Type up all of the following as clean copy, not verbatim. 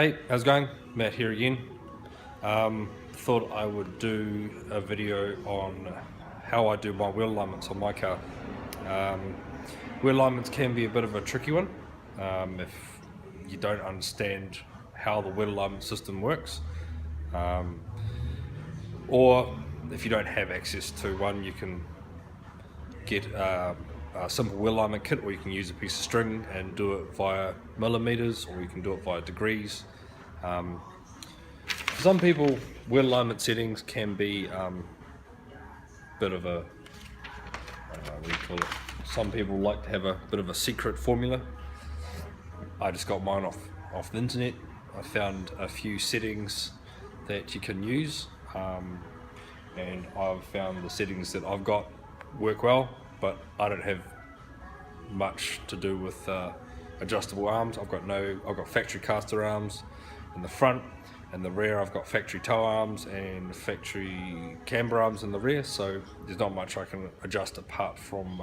Hey, how's it going? Matt here again. Thought I would do a video on how I do my wheel alignments on my car. Wheel alignments can be a bit of a tricky one if you don't understand how the wheel alignment system works, or if you don't have access to one, you can get a simple wheel alignment kit, or you can use a piece of string and do it via millimeters, or you can do it via degrees. For some people, wheel alignment settings can be a bit of a, what do you call it? Some people like to have a bit of a secret formula. I just got mine off the internet. I found a few settings that you can use, and I've found the settings that I've got work well, but I don't have much to do with adjustable arms. I've got factory castor arms in the front, and the rear I've got factory toe arms and factory camber arms in the rear, so there's not much I can adjust apart from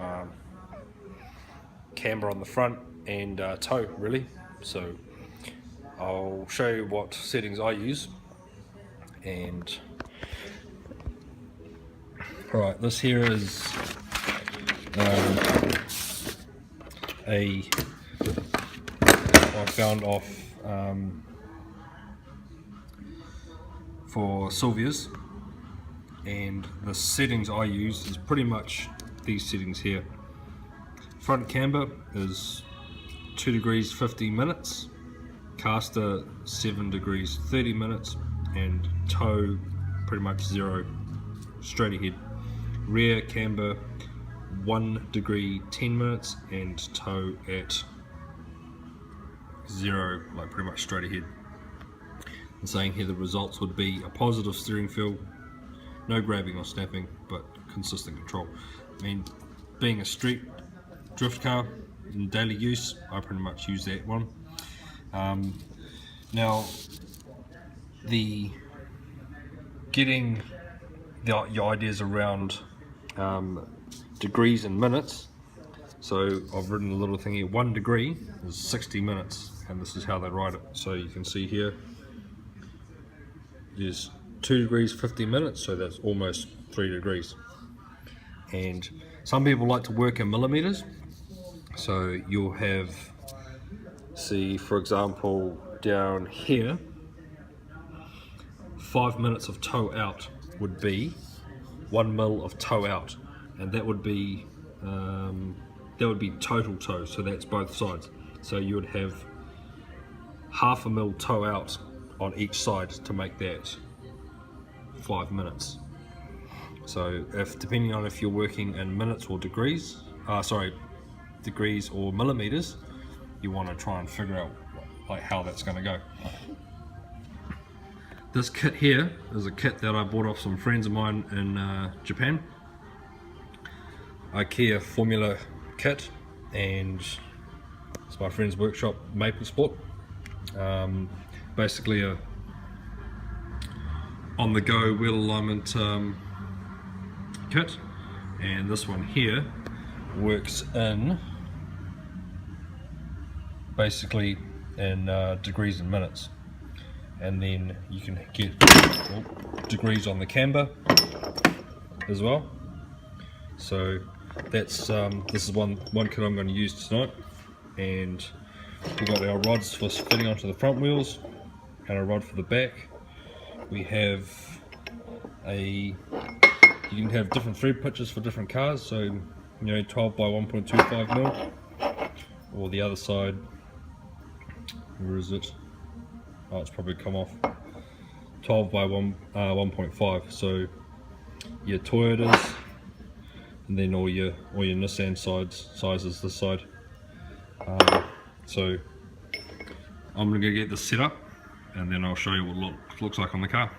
camber on the front and toe really. So I'll show you what settings I use. And alright, this here is I found off for Sylvia's, and the settings I use is pretty much these settings here. Front camber is 2 degrees 15 minutes, castor 7 degrees 30 minutes, and toe pretty much 0 straight ahead. Rear camber 1 degree 10 minutes, and toe at 0, like pretty much straight ahead. And saying here the results would be a positive steering feel, no grabbing or snapping, but consistent control. I mean, being a street drift car in daily use, I pretty much use that one. Now, getting your ideas around degrees and minutes. So I've written a little thing here. 1 degree is 60 minutes, and this is how they write it. So you can see here is 2 degrees 50 minutes, so that's almost 3 degrees. And some people like to work in millimeters, so you'll have, see for example down here, 5 minutes of toe out would be 1 mil of toe out, and that would be total toe, so that's both sides. So you would have half a mil toe out on each side to make that 5 minutes. So if, depending on if you're working in minutes or degrees, degrees or millimeters, you want to try and figure out like how that's going to go. This kit here is a kit that I bought off some friends of mine in Japan. IKEA formula kit, and it's my friend's workshop, Maple Sport. Basically a on-the-go wheel alignment kit, and this one here works in basically in degrees and minutes, and then you can get degrees on the camber as well. So that's this is one kit I'm going to use tonight, and we've got our rods for fitting onto the front wheels and a rod for the back. We have you can have different thread pitches for different cars, so you know, 12 by 1.25 mil, or the other side, where is it? Oh, it's probably come off. 12 by 1.5. So your Toyotas, and then all your Nissan sizes this side. So I'm gonna go get this set up, and then I'll show you what it looks like on the car.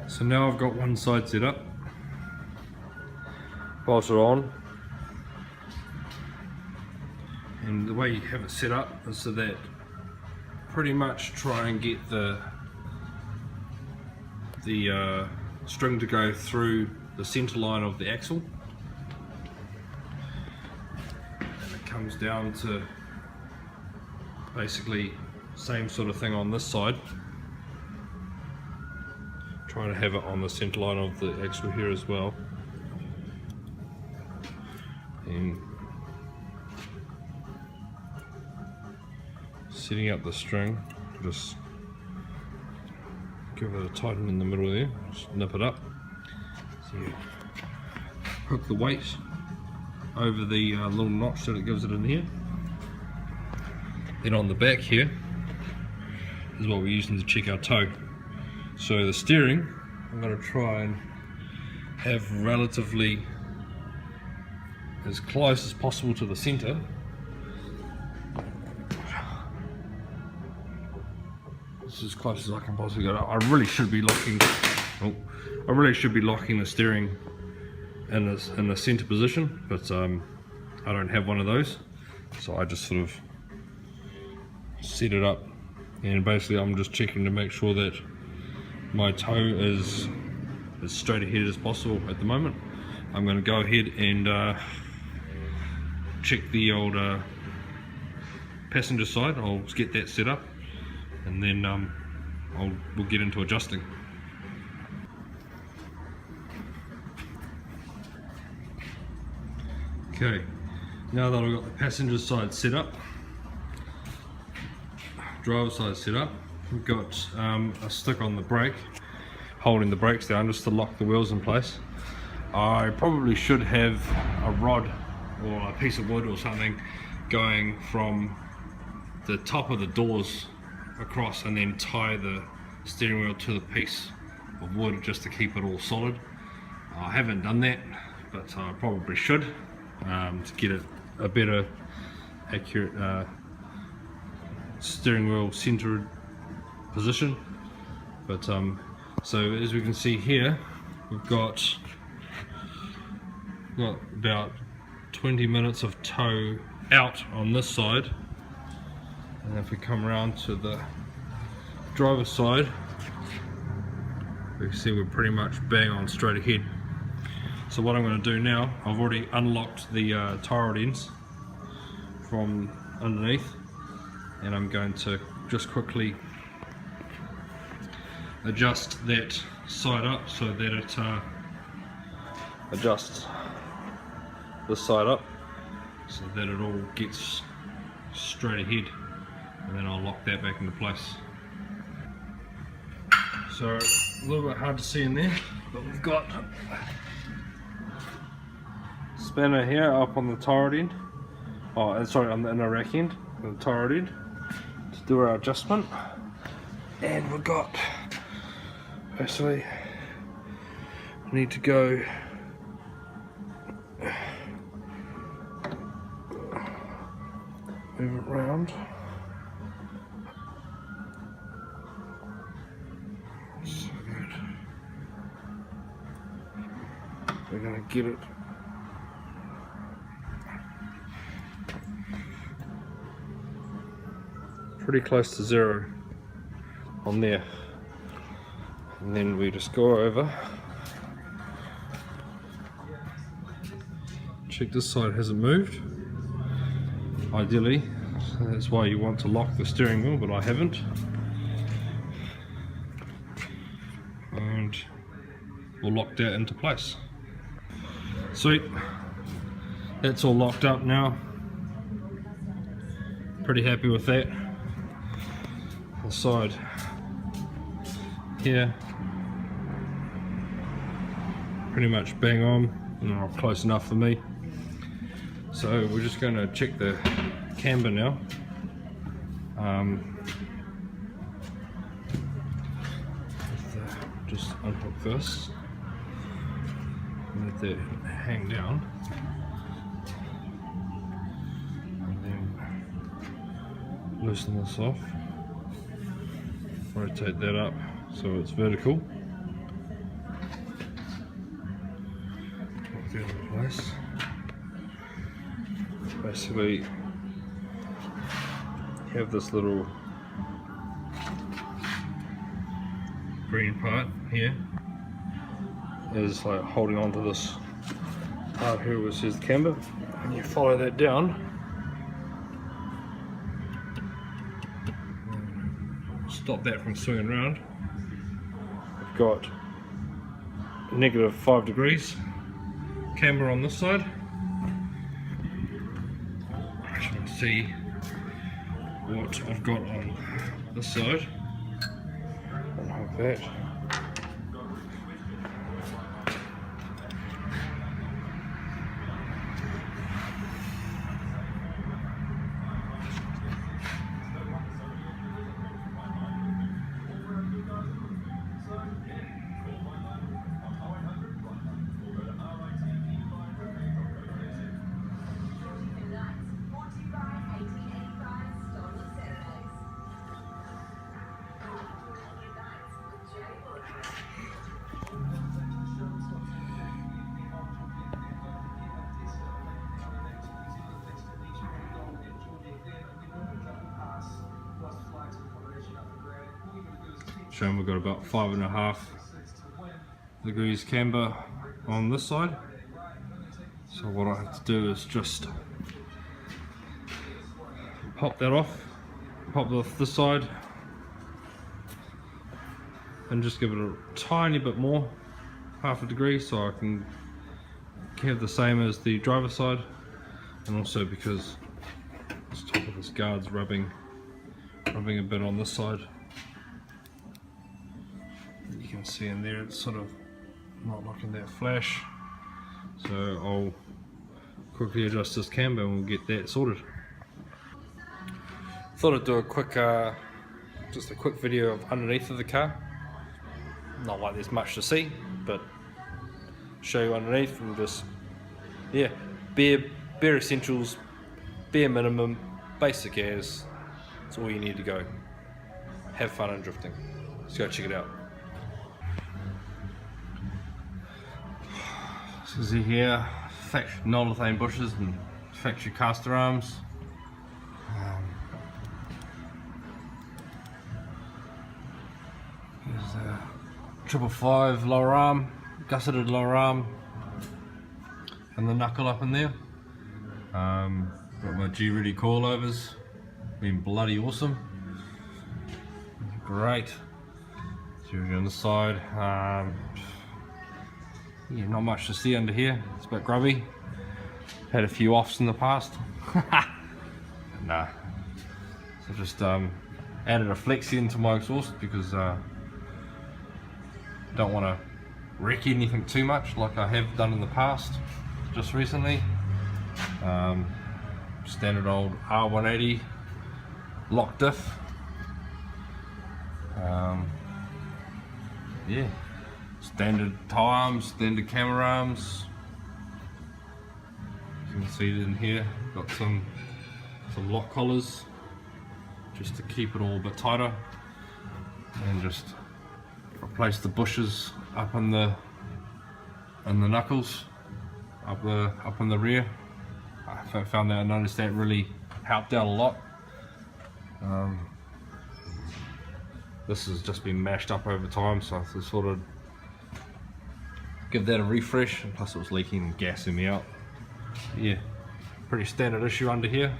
So now I've got one side set up, bolted on, and the way you have it set up is so that pretty much try and get the string to go through the center line of the axle, and it comes down to basically same sort of thing on this side. Trying to have it on the center line of the axle here as well, and setting up the string, just give it a tighten in the middle there, just nip it up. So you hook the weight over the little notch that it gives it in here. Then on the back here is what we're using to check our toe. So the steering, I'm going to try and have relatively as close as possible to the center. This is as close as I can possibly get. I really should be locking. The steering in the center position, but I don't have one of those, so I just sort of set it up, and basically I'm just checking to make sure that my toe is as straight ahead as possible at the moment. I'm going to go ahead and check the old passenger side. I'll get that set up, and then we'll get into adjusting. Okay, now that I've got the passenger side set up, driver side set up, we've got a stick on the brake holding the brakes down just to lock the wheels in place. I probably should have a rod or a piece of wood or something going from the top of the doors across and then tie the steering wheel to the piece of wood just to keep it all solid. I haven't done that, but I probably should to get it a better accurate steering wheel centered position. But so as we can see here, we've got about 20 minutes of toe out on this side, and if we come around to the driver's side, we can see we're pretty much bang on straight ahead. So what I'm going to do now, I've already unlocked the tyre rod ends from underneath, and I'm going to just quickly adjust that side up so that it adjusts this side up so that it all gets straight ahead, and then I'll lock that back into place. So a little bit hard to see in there, but we've got spanner here up on the tyre end, sorry, on the inner rack end, the tyre end, to do our adjustment. And we've got, basically, we need to go move it around. So good. We're going to get it pretty close to zero on there, and then we just go over, check this side hasn't moved. Ideally, that's why you want to lock the steering wheel, but I haven't. And we'll lock that into place. Sweet, that's all locked up now. Pretty happy with that. The side here, pretty much bang on, close enough for me. So we're just going to check the camber now. Just unhook this, let that hang down, and then loosen this off, rotate that up so it's vertical, put that in place. Basically have this little green part here is like holding on to this part here which is the camber, and you follow that down, stop that from swinging around. We've got -5 degrees camber on this side. See what I've got on this side. Like that. Showing we've got about 5.5 degrees camber on this side. So what I have to do is just pop that off, pop off this side, and just give it a tiny bit more, 1/2 degree, so I can have the same as the driver's side, and also because this top of this guard's rubbing a bit on this side. You can see in there it's sort of not looking that flash, so I'll quickly adjust this camber and we'll get that sorted. Thought I'd do a quick just a quick video of underneath of the car. Not like there's much to see, but show you underneath and just, yeah, bare essentials, bare minimum, basic as. That's all you need to go. Have fun in drifting. Let's go check it out. So see here, factory non-lethane bushes and factory castor arms. Here's a 555 lower arm, gusseted lower arm, and the knuckle up in there. Got my G-Ready coilovers, been bloody awesome. Great. Zero on the side. Yeah, not much to see under here. It's a bit grubby. Had a few offs in the past. Nah. So just added a flexi into my exhaust because don't want to wreck anything too much like I have done in the past just recently. Standard old R180 lock diff. Yeah, standard tie arms, standard camber arms. You can see it in here. Got some lock collars just to keep it all a bit tighter, and just replace the bushes up in the knuckles, up in the rear. I found that I noticed that really helped out a lot. This has just been mashed up over time, so I sort of give that a refresh, and plus it was leaking and gassing me out. Yeah, pretty standard issue under here.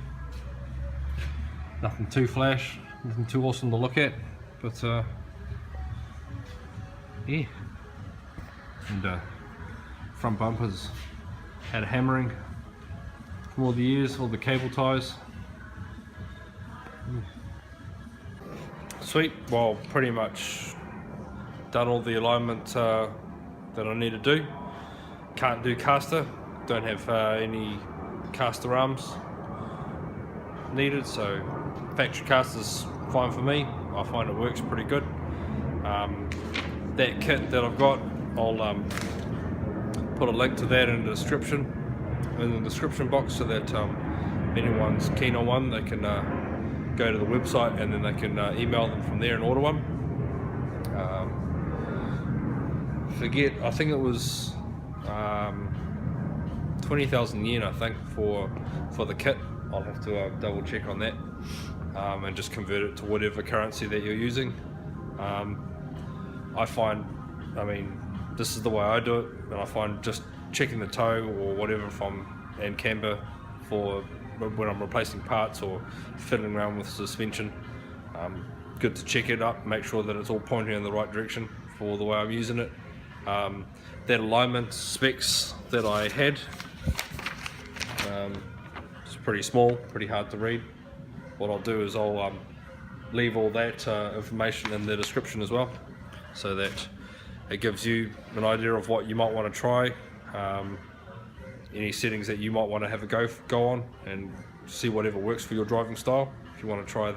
Nothing too flash, nothing too awesome to look at, but yeah. And front bumpers had a hammering from all the years, all the cable ties. Sweet. Well, pretty much done all the alignment that I need to do. Can't do castor, don't have any castor arms needed, so factory caster's fine for me. I find it works pretty good. That kit that I've got, I'll put a link to that in the description box, so that if anyone's keen on one, they can go to the website and then they can email them from there and order one. I think it was 20,000 yen, I think, for the kit. I'll have to double check on that, and just convert it to whatever currency that you're using. I find, this is the way I do it, and I find just checking the toe or whatever and camber for when I'm replacing parts or fiddling around with suspension, good to check it up, make sure that it's all pointing in the right direction for the way I'm using it. That alignment specs that I had, it's pretty small, pretty hard to read. What I'll do is I'll leave all that information in the description as well, so that it gives you an idea of what you might want to try, any settings that you might want to have a go on, and see whatever works for your driving style. If you want to try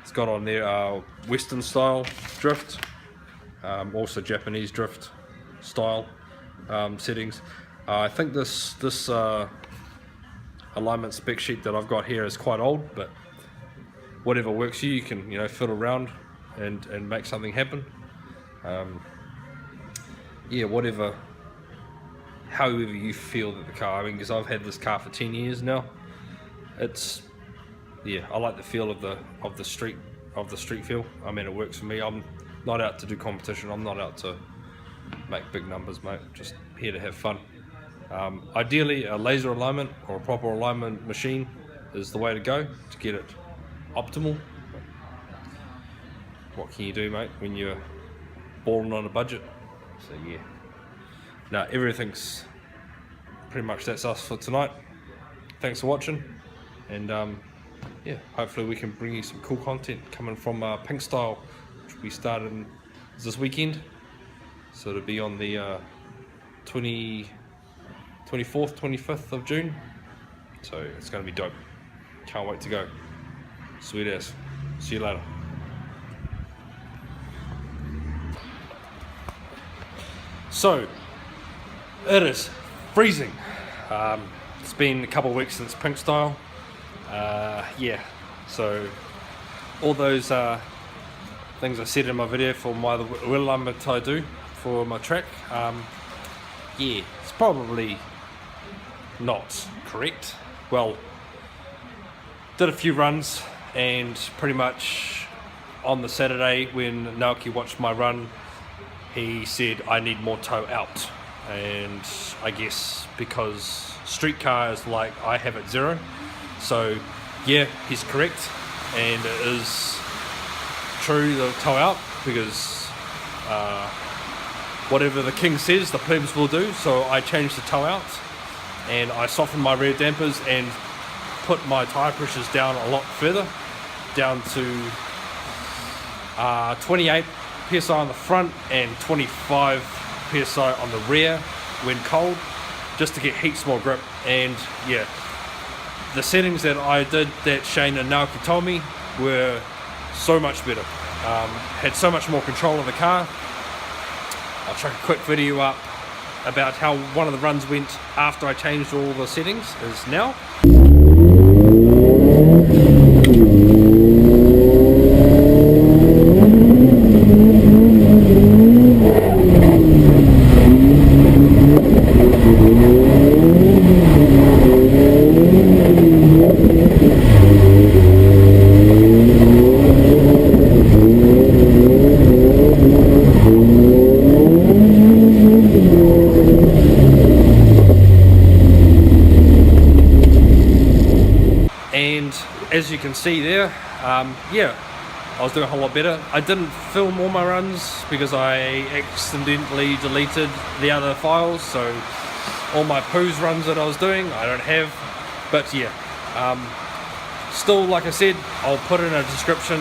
it's got on there Western style drift, also Japanese drift style settings. I think this alignment spec sheet that I've got here is quite old, but whatever works for you, you can fiddle around and make something happen. Yeah, however you feel that the car, because I've had this car for 10 years now. I like the feel of the street feel. It works for me. I'm not out to do competition. I'm not out to make big numbers, mate. Just here to have fun. Ideally, a laser alignment or a proper alignment machine is the way to go to get it optimal. What can you do, mate, when you're balling on a budget? So yeah. Now everything's pretty much, that's us for tonight. Thanks for watching, and yeah, hopefully we can bring you some cool content coming from Pink Style, which we started this weekend. So it'll be on the 24th, 25th of June. So it's going to be dope. Can't wait to go. Sweet ass. See you later. So it is freezing. It's been a couple of weeks since Pink Style. Yeah, so all those things I said in my video for my wheel alignment I do for my track, yeah, it's probably not correct. Well, did a few runs, and pretty much on the Saturday when Naoki watched my run, he said I need more toe out. and I guess because street cars like I have at 0. So yeah, he's correct, and it is true, the toe out, because whatever the king says the plebs will do. So I changed the toe out and I softened my rear dampers and put my tyre pressures down a lot further, down to 28 psi on the front and 25 psi on the rear when cold, just to get heaps more grip. And yeah, the settings that I did that Shane and Naoki told me were so much better. Had so much more control of the car. I'll chuck a quick video up about how one of the runs went after I changed all the settings is now. And as you can see there, yeah, I was doing a whole lot better. I didn't film all my runs because I accidentally deleted the other files, so all my poos runs that I was doing I don't have. But yeah, still, like I said, I'll put in a description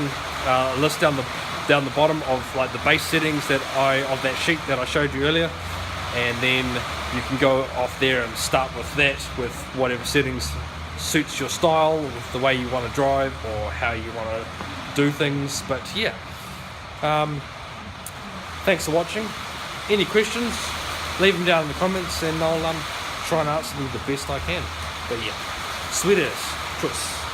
list down the bottom of like the base settings of that sheet that I showed you earlier, and then you can go off there and start with that, with whatever settings suits your style, with the way you want to drive or how you want to do things. But yeah, thanks for watching. Any questions, leave them down in the comments and I'll try and answer them the best I can. But yeah, sweet as. Tschüss.